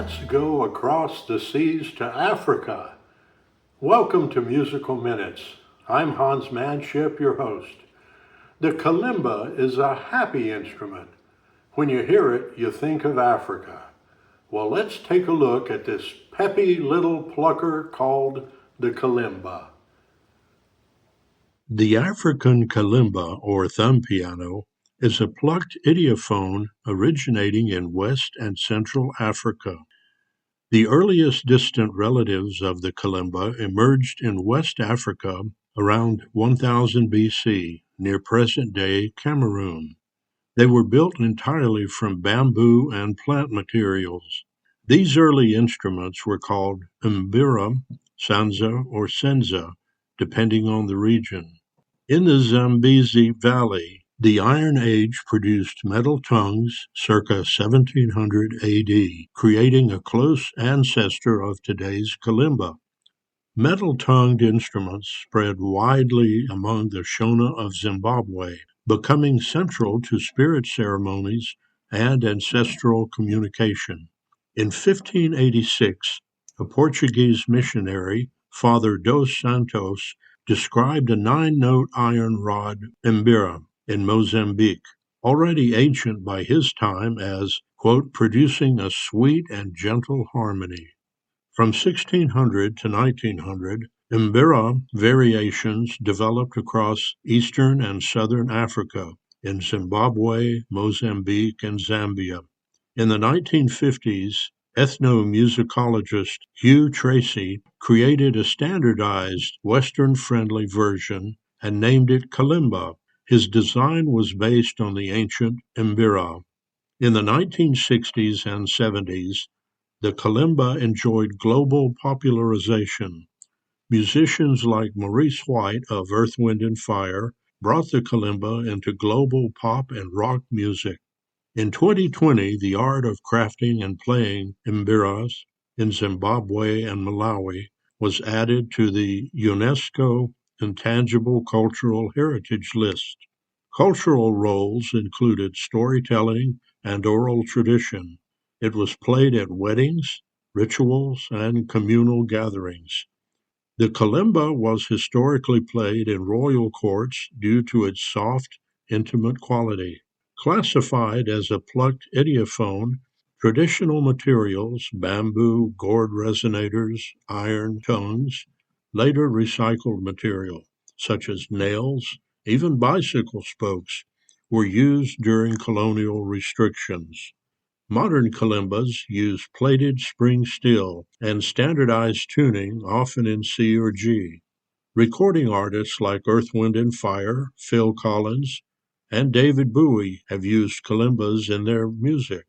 Let's go across the seas to Africa. Welcome to Musical Minutes. I'm Hans Manship, your host. The kalimba is a happy instrument. When you hear it, you think of Africa. Well, let's take a look at this peppy little plucker called the kalimba. The African kalimba, or thumb piano, is a plucked idiophone originating in West and Central Africa. The earliest distant relatives of the kalimba emerged in West Africa around 1000 BC, near present-day Cameroon. They were built entirely from bamboo and plant materials. These early instruments were called mbira, sanza, or senza, depending on the region. In the Zambezi Valley, the Iron Age produced metal tongues circa 1700 AD, creating a close ancestor of today's kalimba. Metal-tongued instruments spread widely among the Shona of Zimbabwe, becoming central to spirit ceremonies and ancestral communication. In 1586, a Portuguese missionary, Father dos Santos, described a nine-note iron rod mbira in Mozambique, already ancient by his time as, quote, producing a sweet and gentle harmony. From 1600 to 1900, mbira variations developed across eastern and southern Africa, in Zimbabwe, Mozambique, and Zambia. In the 1950s, ethnomusicologist Hugh Tracy created a standardized Western-friendly version and named it Kalimba. His design was based on the ancient mbira. In the 1960s and 70s, the kalimba enjoyed global popularization. Musicians like Maurice White of Earth, Wind and Fire brought the kalimba into global pop and rock music. In 2020, the art of crafting and playing mbiras in Zimbabwe and Malawi was added to the UNESCO Intangible Cultural Heritage List. Cultural roles included storytelling and oral tradition. It was played at weddings, rituals, and communal gatherings. The kalimba was historically played in royal courts due to its soft, intimate quality. Classified as a plucked idiophone, traditional materials, bamboo, gourd resonators, iron tongues, later recycled material, such as nails, even bicycle spokes, were used during colonial restrictions. Modern kalimbas use plated spring steel and standardized tuning, often in C or G. Recording artists like Earth, Wind and Fire, Phil Collins, and David Bowie have used kalimbas in their music.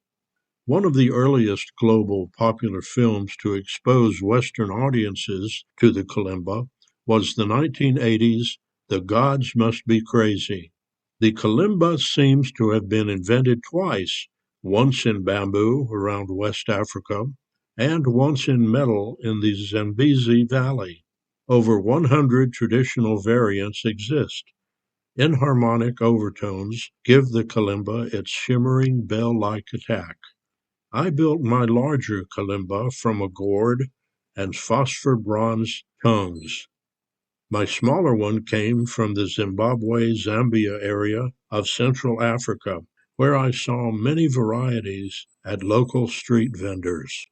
One of the earliest global popular films to expose Western audiences to the kalimba was the 1980s The Gods Must Be Crazy. The kalimba seems to have been invented twice, once in bamboo around West Africa, and once in metal in the Zambezi Valley. Over 100 traditional variants exist. Enharmonic overtones give the kalimba its shimmering bell-like attack. I built my larger kalimba from a gourd and phosphor bronze tongues. My smaller one came from the Zimbabwe-Zambia area of Central Africa, where I saw many varieties at local street vendors.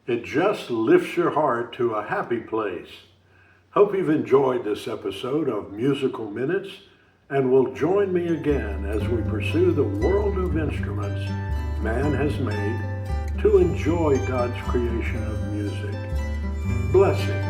It just lifts your heart to a happy place. Hope you've enjoyed this episode of Musical Minutes and will join me again as we pursue the world of instruments man has made to enjoy God's creation of music. Blessings.